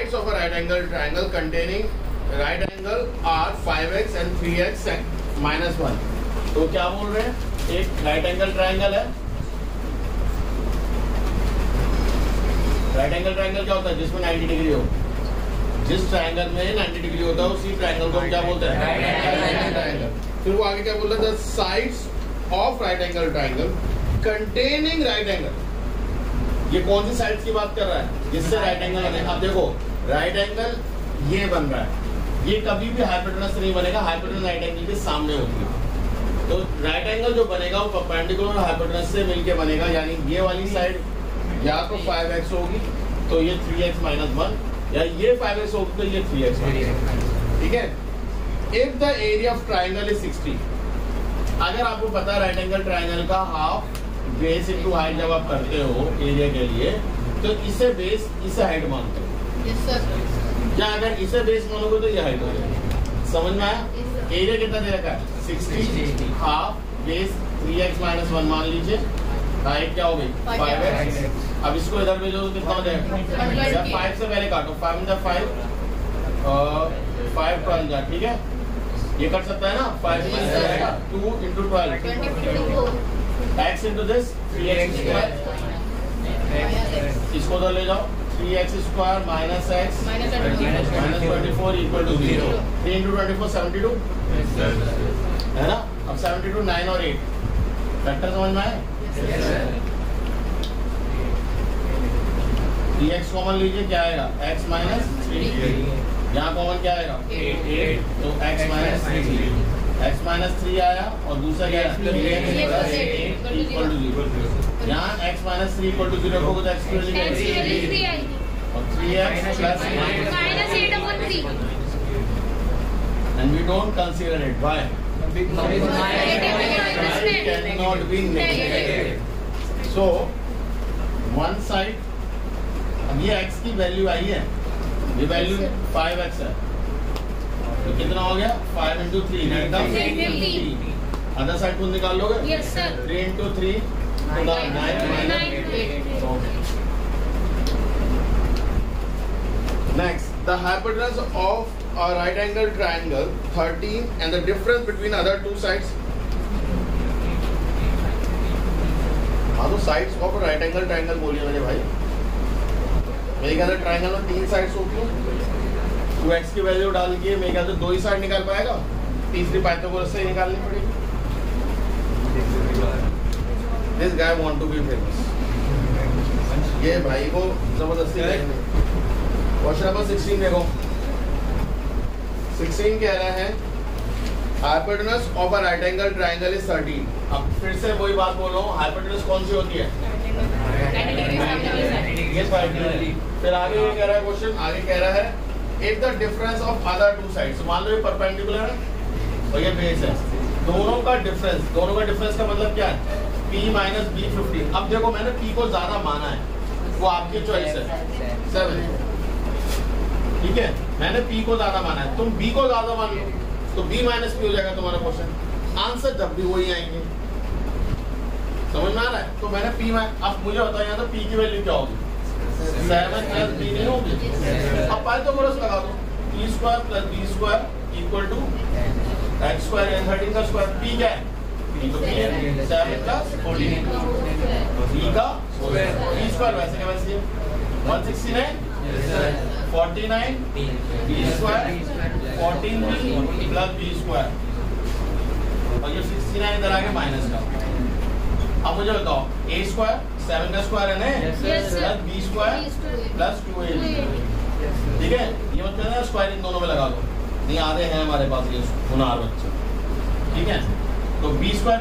sides of a right angle triangle containing right angle are 5x and 3x minus 1. तो क्या बोल रहे हैं, एक राइट एंगल ट्राइंगल है. राइट एंगल ट्राइंगल क्या होता है, जिसमें 90 डिग्री हो. जिस ट्राइंगल में 90 डिग्री होता है उसी ट्राइंगल को हम क्या बोलते हैं, राइट एंगल ट्राइंगल. फिर वो आगे क्या बोल रहा है, the sides of right angle triangle containing right angle. ये कौन सी साइड्स की बात कर रहा है, जिससे राइट एंगल बने. अब देखो राइट एंगल ये बन रहा है, ये कभी भी हाइपोटेनस नहीं बनेगा, हाइपोटेनस राइट एंगल के सामने होती है. तो राइट एंगल जो बनेगा वो परपेंडिकुलर हाइपोटेनस से मिलके बनेगा, यानी ये वाली साइड या तो 5x होगी तो ये 3x माइनस 1, या ये 5x होगी तो ये 3x. ठीक है. If the area of triangle is 60, अगर आपको पता है राइट एंगल ट्राइंगल का हाफ बेस इनटू हाइट जब आप करते हो एरिया के लिए, तो इसे बेस इसे हाइट मानते हो. yes, sir. क्या अगर इसे बेस मानोगे तो ये हाइट हो जाएगी. समझ में आया. एरिया कितना दे रखा है, 60, हाफ बेस 3x माइनस 1 मान लीजिए. हाइट क्या हो गई, 5x. अब इसको इधर भेजो तो कितना हो जाएगा, 5 से पहले काटो. 5 × 5 12 जा. ठीक है, ये कर सकता है ना. 5 2 × 12 x into this 3x square. इसको उधर ले जाओ. 3x square minus x minus 24 equal to 0. 3 into 24 72 है ना. अब 72 9 और 8 फैक्टर समझ में आए. 3x कॉमन लीजिए, क्या आएगा, x minus 3. यहाँ कॉमन क्या आएगा, 8. तो x minus 3. x minus 3 आया और दूसरा क्या है, 3x plus 8 equal to 0. यहाँ x minus 3 equal to 0 रखोगे तो x की वैल्यू क्या आएगी, और 3x plus 8 minus 8 upon 3. And we don't consider it. Why? Because it cannot be negative. So one side, अब ये x की वैल्यू आई है, ये वैल्यू 5x है, तो कितना हो गया, 5 into 3 अदर साइड को निकाल लोगे. yes, sir. 3 into 3 तो 9 Next, the hypotenuse of a right angle triangle 13 and the difference between other two sides. हाँ, तो sides of a right angle triangle बोलिए मेरे भाई. मेरे ख्याल से ट्राइंगल में 3 साइड्स होती हैं. 2x की वैल्यू डाल के मेरे ख्याल से 2 ही साइड निकाल पाएगा, तीसरी पाइथागोरस से निकालनी पड़ेगी. This guy want to be famous. ये भाई को जबरदस्ती देखने. क्वेश्चन नंबर 16 देखो. 16 कह रहा है hypotenuse of a right angle triangle is 13. अब फिर से वही बात बोल रहा हूँ, हाइपोटेनस कौन सी होती है, ये 5. फिर आगे ये कह रहा है क्वेश्चन, आगे कह रहा है if the difference of other two sides, मान लो ये परपेंडिकुलर है और ये बेस है, दोनों का डिफरेंस का मतलब क्या है, p minus b 15. अब देखो मैंने p को ज्यादा माना है, वो आपकी चॉइस है. 7. ठीक है, मैंने p को ज्यादा माना है, तुम b को ज्यादा मान लो तो b minus p हो जाएगा तुम्हारा क्वेश्चन. आंसर जब भी वही आएंगे. समझ में आ रहा है. तो मैंने p में, अब मुझे बताओ यहाँ तो p की वैल्यू क्या होगी, 7 plus b नहीं होगी. अब पाइथागोरस लगा दो, p square plus b square equal to x square and 13 का स्क्वायर. p क्या है, p तो p है, 7 plus 14 b का b square वैसे क्या वैसे 169 49 b square 14b plus b square, और ये 69 इधर आगे माइनस का. अब मुझे बताओ a स्क्वायर 7 का स्क्वायर है ना, plus b square plus 2ab. ठीक है, ये मत कहना स्क्वायर इन दोनों में लगा दो, नहीं आधे हैं हमारे पास ये हुनर बच्चे. ठीक है, तो b स्क्वायर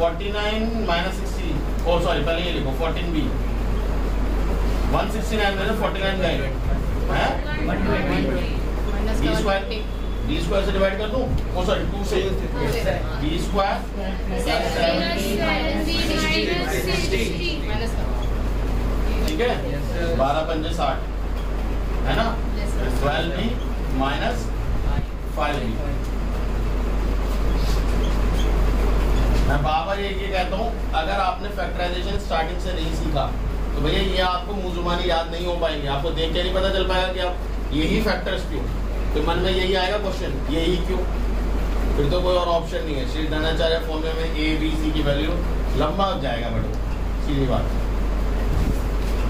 49 माइनस 60, ओ सॉरी पहले ये लिखो 14b 169 में 49 है b स्क्वायर से डिवाइड कर दूं, ओ सॉरी 2 से b स्क्वायर 60. ठीक है, 12 पंजे 60 है ना. 12b minus 5b. मैं बार बार ये कहता हूँ, अगर आपने फैक्टराइजेशन स्टार्टिंग से नहीं सीखा तो भैया ये आपको मुंह जुबानी याद नहीं हो पाएंगे, आपको देख के नहीं पता चल पाएगा कि आप यही फैक्टर्स क्यों, तो मन में यही आएगा क्वेश्चन, यही क्यों, फिर तो कोई और ऑप्शन नहीं है। श्री धनाचार्य फॉर्मूले में ए बी सी की वैल्यू लंबा हो जाएगा, बट सीधी बात।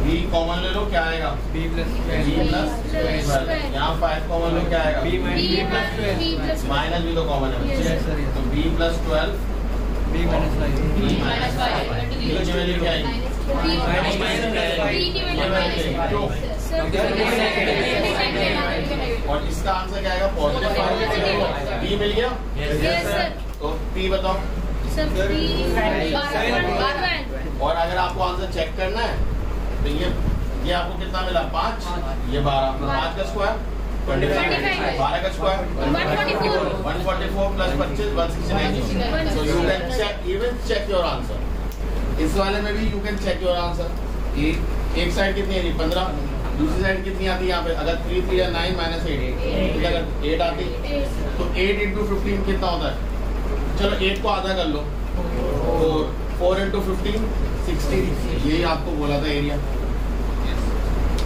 बी कॉमन ले लो, क्या आएगा b plus 12। यहाँ 5 कॉमन लो, क्या आएगा b minus 12 माइनस भी तो कॉमन है, yes sir तो b plus 12 b minus 5 b minus 5 की वैल्यू क्या आएगी और इसका आंसर क्या आएगा पॉजिटिव। बी मिल गया, तो पी बताओ। और अगर आपको आंसर चेक करना है तो ये आपको कितना मिला 5, ये 12, 5 का स्क्वायर 25, 12 का square 144 plus 25 169। So you can check, even check your answer। इस वाले में भी you can check your answer। एक साइड कितनी है 15, दूसरी साइड कितनी आती है यहाँ पे, अगर 3 3 9 माइनस 8 अगर 8 आती तो 8 into 15 कितना होता है, चलो 8 को आधा कर लो, तो 4 into 15 60। यही आपको बोला था एरिया,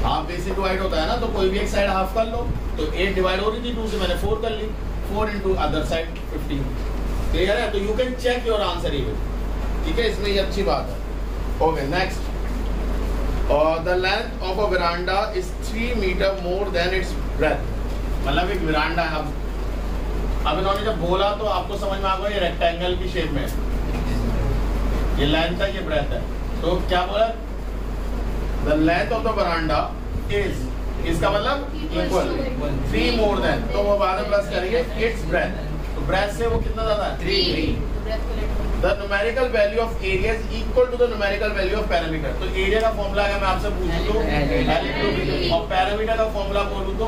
हाफ बेस से डिवाइड होता है ना, तो कोई भी एक साइड हाफ कर लो, तो 8 डिवाइड हो रही थी 2 से, मैंने 4 कर ली, 4 into अदर साइड 15। क्लियर है, तो you can check your answer even, ठीक है, इसमें ये अच्छी बात है। Okay next, the length of a veranda is 3 metre more than its breadth. मतलब एक वेरांडा है, अब इन्होंने जब बोला तो आपको समझ में आ गया ये रेक्टेंगल की शेप में है, ये लेंथ है, ये ब्रेथ है, तो क्या बोला the length of the veranda is, इसका मतलब इक्वल 3 मोर देन, तो वो बाद में प्लस करेंगे इट्स ब्रेथ, तो ब्रेथ से वो कितना ज्यादा है 3। The numerical value of area is equal to the numerical value of parameter. तो एरिया का फॉर्मूला अगर मैं आपसे पूछूं तो L और पैरामीटर का फॉर्मूला बोलूं तो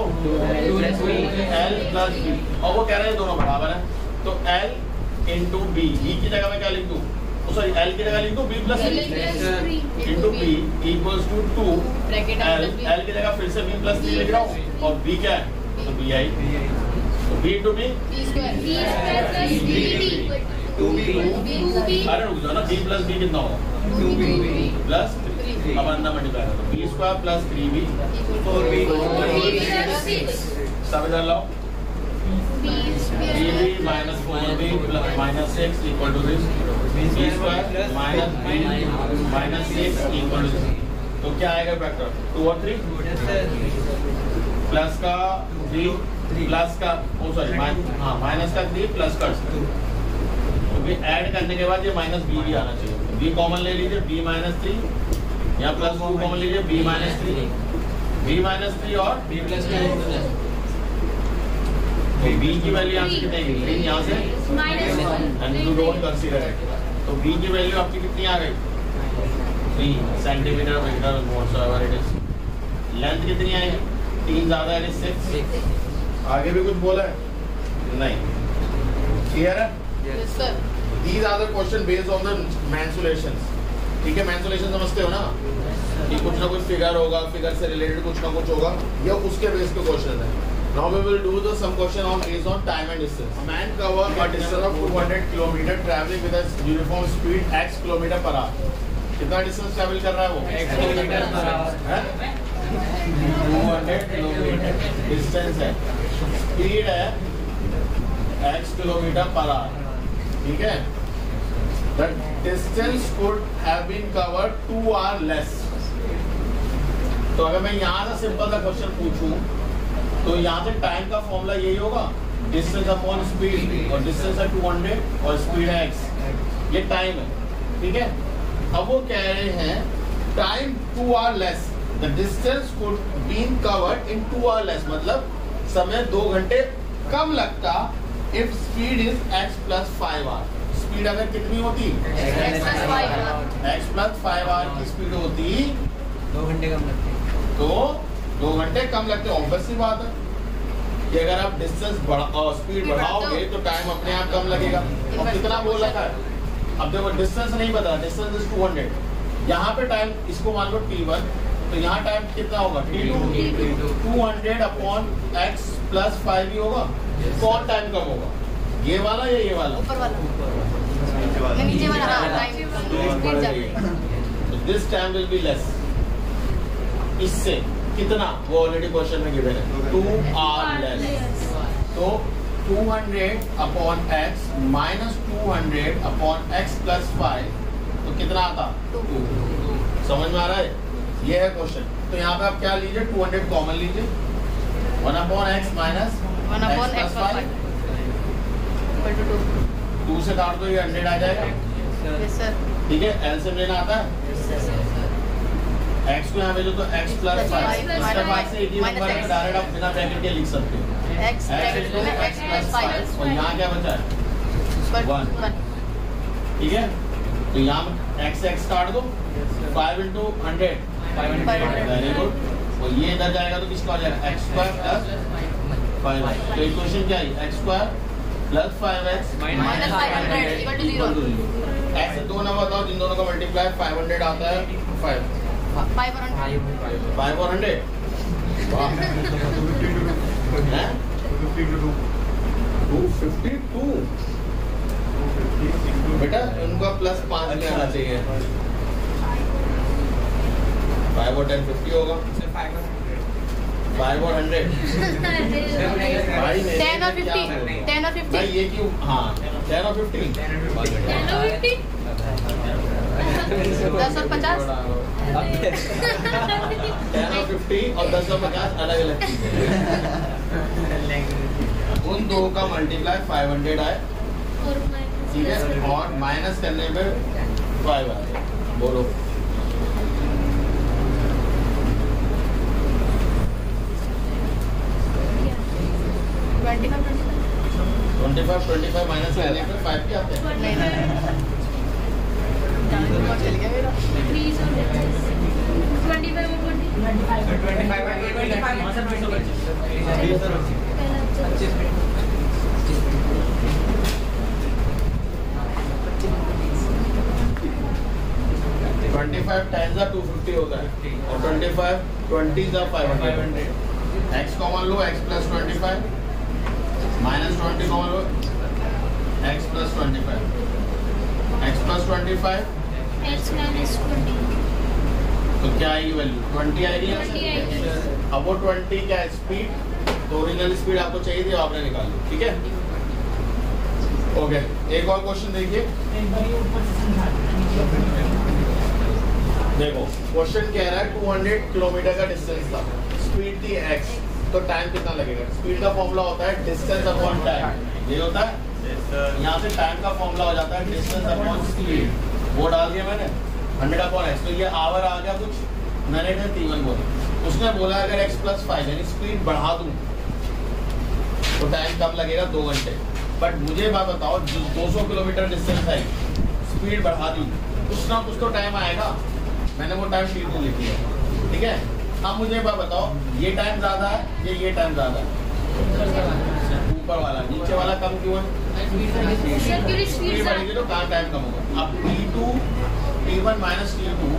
L प्लस B, और वो कह रहे हैं दोनों बराबर है, तो L इंटू बी, बी की जगह मैं क्या लिख दूं, सॉरी L की जगह लिख दूं B plus into B equals to 2 L की जगह फिर से B प्लस 3 लिख रहा हूँ, और B क्या है तो B आई, तो B इंटू B, अरे रुक जाओ ना, B प्लस B कितना होगा 2B प्लस 3, अब अंदर मल्टीप्लाई करो, B square plus 3B 4B सब इधर लाओ, 3B minus 4B plus minus 6 equal to this, B square minus B minus 6 equal to this, तो क्या आएगा फैक्टर 2 और 3 प्लस का 3 प्लस का सॉरी माइनस का 3 प्लस का 2, ऐड करने के बाद ये माइनस बी भी आना चाहिए, बी कॉमन ले लीजिए b माइनस 3, या प्लस 2 कॉमन लीजिए b माइनस 3 और b प्लस 2, तो b की वैल्यू यहाँ से कितनी है 3, यहाँ से and you don't consider it, तो b की वैल्यू आपकी कितनी आ गई 3 centimetre metre whatsoever it is. Length कितनी आएगी 3 ज्यादा है 6। आगे भी कुछ बोला है नहीं, क्लियर है? Yes sir. These are the question based on the mensuration। ठीक है, mensuration समझते हो ना, कि कुछ ना कुछ फिगर होगा, फिगर से रिलेटेड कुछ ना कुछ होगा, ये उसके बेस पे क्वेश्चन है। Now we will do the some question on based on time and distance। A man cover a distance of 200 km traveling with a uniform speed x km per hour। कितना distance travel कर रहा है वो x kilometre per our, 200 kilometre distance है, speed है x kilometre per our, ठीक है। The distance could have been covered 2 hours less। तो अगर मैं यहाँ से सिंपल सा क्वेश्चन पूछूं तो यहाँ से टाइम का फॉर्मूला यही होगा, डिस्टेंस अपॉन स्पीड, और डिस्टेंस है 200 और स्पीड है x, ये टाइम है, ठीक है। अब वो कह रहे हैं time 2 hours less, the distance could been covered in 2 hours less, मतलब समय 2 घंटे कम लगता if speed is x plus 5 hour। Speed अगर कितनी होती x plus 5 hour की स्पीड होती 2 घंटे कम लगते, तो 2 घंटे कम लगते, ऑब्वियस सी बात है कि अगर आप डिस्टेंस स्पीड बढ़ाओगे तो टाइम अपने आप कम लगेगा। और कितना बोल रखा है, अब देखो डिस्टेंस नहीं पता, डिस्टेंस इज 200, यहाँ पे टाइम इसको मान लो t1, तो यहाँ टाइम कितना होगा t2, 200 अपॉन x प्लस 5 ही होगा, कौन टाइम कम होगा, ये वाला या ये वाला, ऊपर वाला नीचे वाला टाइम स्पीड ज्यादा, this time will be less, इससे कितना, वो ऑलरेडी क्वेश्चन में गिवन है, 2r लेस। तो 200 upon x minus 200 upon x plus 5, तो कितना आता, 2। समझ में आ रहा है, ये है क्वेश्चन। तो यहाँ पे आप क्या लीजिए, 200 कॉमन लीजिए, 1 upon x minus 1 upon x x plus plus 5, 5 equal to 2 से काट दो, ये 100 आ जाएगा। 2। Yes sir. ठीक है, एलसीएम लेना आता है, x को यहाँ भेजो तो x प्लस 5, इसके बाद से एक ही नंबर है, डायरेक्ट आप बिना ब्रैकेट के लिख सकते हो, X bracket में x plus 5 और यहाँ क्या बचा है, 1। ठीक है, तो यहाँ x काट दो, 5 into 100, 500। Very good. और ये इधर जाएगा तो किसका हो जाएगा, x स्क्वायर प्लस 5x। तो इक्वेशन क्या है, x square plus 5x Minus 500 equal to 0। ऐसे दो नंबर बताओ जिन दोनों का मल्टीप्लाई 500 आता है, 5 और 100, वाह, हैं? 252 बेटा, उनका प्लस 5 में आना चाहिए, 5 और 10 50 होगा, 5 और 100 भाई 10 और 50, 10 और 50। भाई ये क्यों, हाँ 10 और 50, 10 और 50। 10 और 50 और 10 और 50 अलग अलग चीजें हैं। उन दो का मल्टीप्लाई 500 आए, ठीक है, और माइनस करने पे 5 आए, बोलो 25 माइनस करने पे 5 क्या आते हैं, चल गया मेरा। 25 10 का 250 होता है, और 25 20 का 500। x कॉमन लो, x प्लस 25 माइनस 20 कॉमन लो, x plus 25, x plus 25, x minus 20 तो क्या आएगी वैल्यू, 20 आएगी। 20 आएगी। अब वो 20 क्या है, स्पीड, तो ओरिजिनल स्पीड आपको चाहिए थी, आपने निकाल ली, ठीक है। ओके, एक और क्वेश्चन देखिए, देखो क्वेश्चन कह रहा है 200 किलोमीटर का डिस्टेंस था, स्पीड थी x, तो टाइम कितना लगेगा। स्पीड का फॉर्मूला होता है डिस्टेंस अपॉन टाइम, ये होता है, यहाँ से टाइम का फॉर्मूला हो जाता है डिस्टेंस अपॉन स्पीड, वो डाल दिया मैंने 100 अपॉन x, तो ये आवर आ गया, कुछ मिनट है, t1 बोला, उसने बोला अगर x प्लस 5 यानी स्पीड बढ़ा दूं तो टाइम कम लगेगा 2 घंटे। बट मुझे बात बताओ, 200 किलोमीटर डिस्टेंस है, स्पीड बढ़ा दी, कुछ ना कुछ तो टाइम आएगा, मैंने वो टाइम t2 लिख लिया, ठीक है। अब मुझे बात बताओ, ये टाइम ज्यादा है, ये टाइम ज्यादा है, ऊपर वाला, नीचे वाला कम क्यों है, स्पीड बढ़ेगी तो कहाँ टाइम कम होगा। अब t2 t1 माइनस t2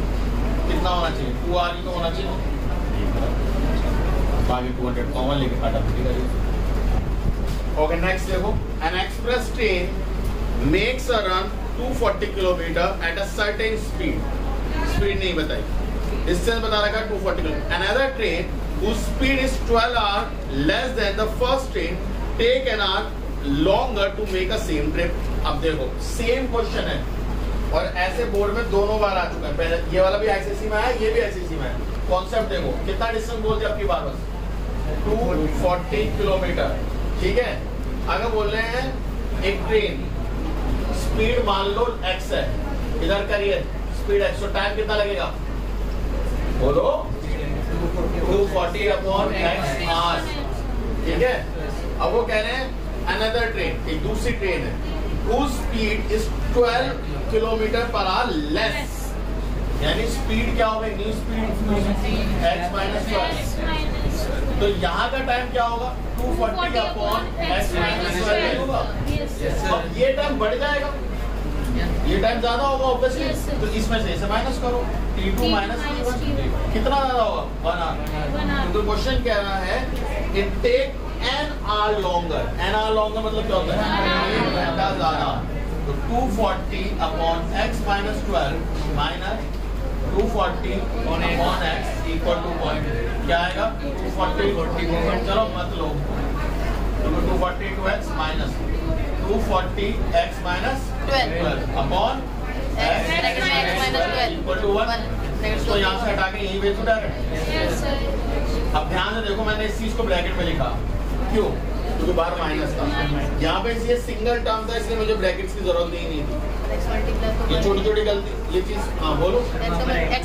कितना होना चाहिए, 2r ही तो होना चाहिए, बाकी 200 कॉमन लेके फटाफट करिए। ओके, नेक्स्ट देखो, N express train makes a run 240 kilometre at a certain speed, speed नहीं बताई, डिस्टेंस बता रखा 240 kilometre. Another train whose speed is 12 hours less than the first train take an hour longer to make a same trip। अब देखो same question है, और ऐसे board में दोनों बार आ चुका है, पहले ये वाला भी आईसीएसई में आया, ये भी आईसीएसई में है। कॉन्सेप्ट देखो, कितना डिस्टेंस बोलते हैं आपकी बार, बस 240 किलोमीटर, ठीक है। अगर बोल रहे हैं एक ट्रेन स्पीड मान लो x है, इधर करिए स्पीड x, तो टाइम कितना लगेगा, बोलो 240 अपॉन x आवर्स, ठीक है। अब वो कह रहे हैं अनदर ट्रेन, एक दूसरी ट्रेन है, whose speed is 12 kilometre per our less, यानी स्पीड क्या होगा, न्यू स्पीड x माइनस 12, तो यहाँ का टाइम क्या होगा, 240 अपॉन x माइनस 12 होगा। अब ये टाइम बढ़ जाएगा, ये टाइम ज्यादा होगा ऑब्वियसली, तो इसमें से माइनस करो, t2 माइनस t1 कितना ज्यादा होगा, 1 आवर। तो क्वेश्चन कह रहा है it take an hour longer, an hour longer मतलब क्या होता है, 1 घंटा ज्यादा, तो 240 upon x minus 12 minus 240 on x equal to 1 क्या आएगा 240 चलो मत लो 240 to x minus 240 x minus 12 upon x minus 12 equal to 1 तो यहाँ से हटा के यही भेज दो डायरेक्ट। Yes, sir. अब ध्यान से देखो मैंने इस चीज को ब्रैकेट में लिखा क्यों क्योंकि बाहर माइनस था यहाँ पे ये सिंगल टर्म था इसलिए मुझे ब्रैकेट्स की जरूरत ही नहीं थी। x मल्टीप्लाई तो ये छोटी छोटी गलती ये चीज हाँ बोलो x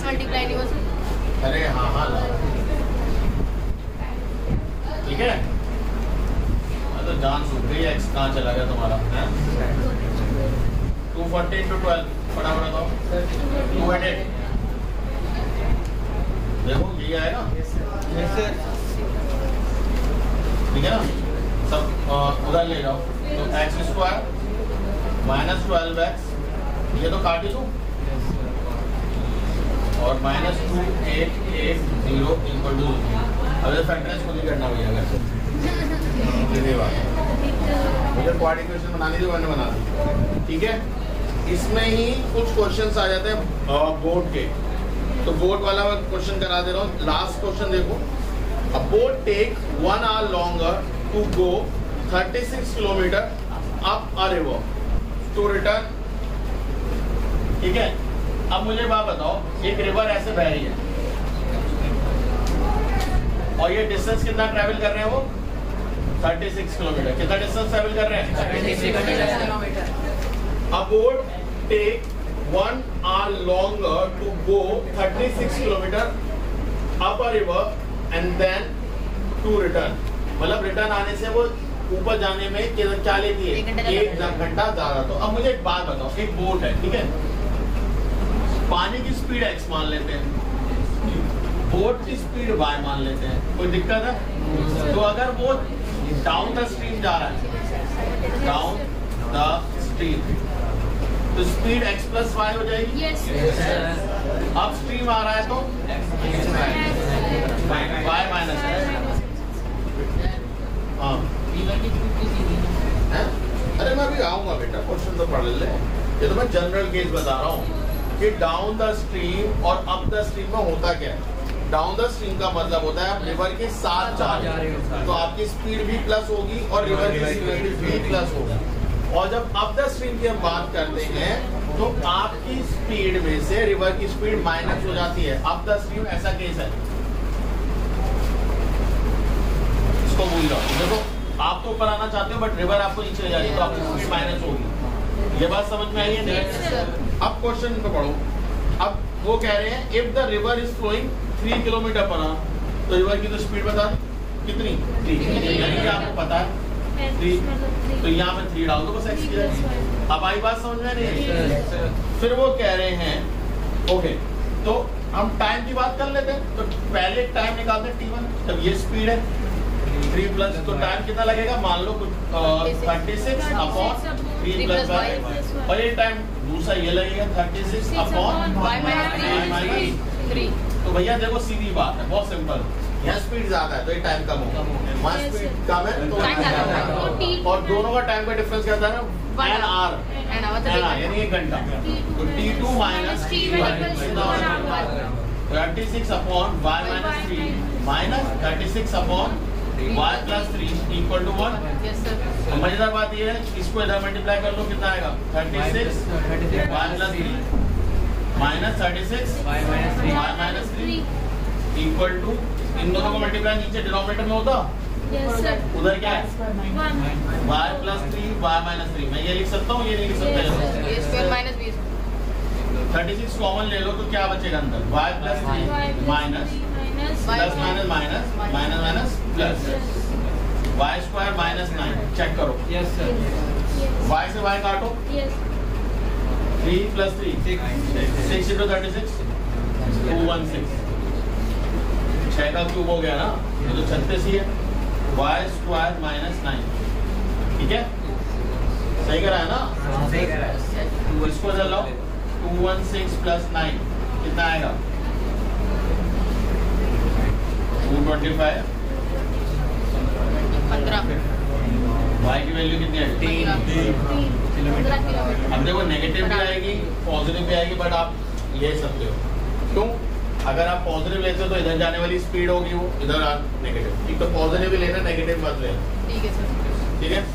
मल्टीप्लाई नहीं हो सकता। अरे हाँ हाँ ठीक है तो जान सुन गई x कहाँ चला गया तुम्हारा है 240 into 12 फटाफट बताओ 200 देखो यही आएगा ठीक है ना सब उधर ले जाओ तो एक्स स्क्वायर माइनस 12x ये तो काट ही दो और माइनस 2880 इक्वल टू अब फैक्टराइज खुद ही करना भैया अगर मुझे क्वाड इक्वेशन बनानी थी मैंने बना दी ठीक है। इसमें ही कुछ क्वेश्चंस आ जाते हैं बोर्ड के तो बोर्ड वाला क्वेश्चन करा दे रहा हूँ। लास्ट क्वेश्चन देखो a boat take 1 hour longer to go 36 kilometer up a river to return ठीक है। अब मुझे बात बताओ एक रिवर ऐसे बह रही है और ये डिस्टेंस कितना ट्रैवल कर रहे हैं वो 36 किलोमीटर कितना डिस्टेंस ट्रैवल कर रहे हैं a boat take 1 hour longer to go 36 kilometer up a river and then to return मतलब रिटर्न आने से वो ऊपर जाने में क्या लेती है 1 घंटा ज्यादा। तो अब मुझे एक बात बताओ एक बोट है ठीक है पानी की स्पीड x मान लेते हैं बोट की स्पीड y मान लेते हैं कोई दिक्कत है। तो अगर वो डाउन द स्ट्रीम जा रहा है डाउन द स्ट्रीम तो स्पीड x प्लस y हो जाएगी। Yes, अब स्ट्रीम आ रहा है तो y माइनस हाँ अरे मैं अभी आऊंगा बेटा क्वेश्चन तो पढ़ ले ये तो मैं जनरल केस बता रहा हूँ कि डाउन द स्ट्रीम और अप द स्ट्रीम में होता क्या है। डाउन द स्ट्रीम का मतलब होता है आप रिवर के साथ जा रहे हो तो आपकी स्पीड भी प्लस होगी और रिवर की स्पीड भी प्लस होगी और जब अप द स्ट्रीम की हम बात करते हैं तो आपकी स्पीड में से रिवर की स्पीड माइनस हो जाती है। अप द स्ट्रीम ऐसा केस है इसको भूल जाओ। देखो आप तो ऊपर आना चाहते हो बट रिवर आपको नीचे ले जा रही है तो आपकी स्पीड माइनस होगी। ये बात समझ में आई है नहीं। अब क्वेश्चन को पढ़ो। अब वो कह रहे हैं if the river is flowing 3 kilometre per hour तो रिवर की तो स्पीड बता कितनी 3 यानी कि आपको पता है 3 तो यहाँ पे 3 डाल दो बस x की। अब आई बात समझ में नहीं। फिर वो कह रहे हैं ओके तो हम टाइम की बात कर लेते हैं तो पहले टाइम निकालते हैं t1 तब ये स्पीड है 3 प्लस तो टाइम कितना लगेगा मान लो 36 अपॉन 3 प्लस y और ये टाइम दूसरा ये लगेगा 36 अपॉन y माइनस 3 तो भैया देखो सीधी बात है बहुत सिंपल यहाँ स्पीड ज्यादा है तो ये टाइम कम होगा वहाँ स्पीड कम है तो और दोनों का टाइम का डिफरेंस क्या था ना एन आर यानी 1 घंटा तो t2 minus 36 upon y minus 3 minus 36 upon y plus 3 equal to 1। मजेदार बात ये है इसको इधर मल्टीप्लाई कर लो कितना आएगा 36 y plus 3 minus 36 y minus 3 equal to इन दोनों को मल्टीप्लाई नीचे डिनोमिनेटर में होता Yes, sir. उधर क्या है 1. y प्लस 3 y माइनस 3 मैं ये लिख सकता हूँ ये नहीं लिख सकता a square minus b 36 common ले लो तो क्या बचेगा अंदर y plus 3 minus plus minus minus minus minus plus y square minus 9 check करो यस सर y से y काटो Yes. 3 प्लस 3 6 into 36 216 6 का क्यूब हो गया ना ये तो 36 ही है y स्क्वायर माइनस 9 ठीक है सही करा है ना सही कह रहा है तो इसको इधर लाओ 216 प्लस 9 कितना आएगा 225 15 y की वैल्यू कितनी है 15 किलोमीटर अब देखो नेगेटिव भी आएगी पॉजिटिव भी आएगी बट आप ले सकते हो क्यों? अगर आप पॉजिटिव लेते हो तो इधर जाने वाली स्पीड होगी वो, इधर नेगेटिव। एक तो पॉजिटिव ही लेना, नेगेटिव मत लेना। ठीक है सर। ठीक है।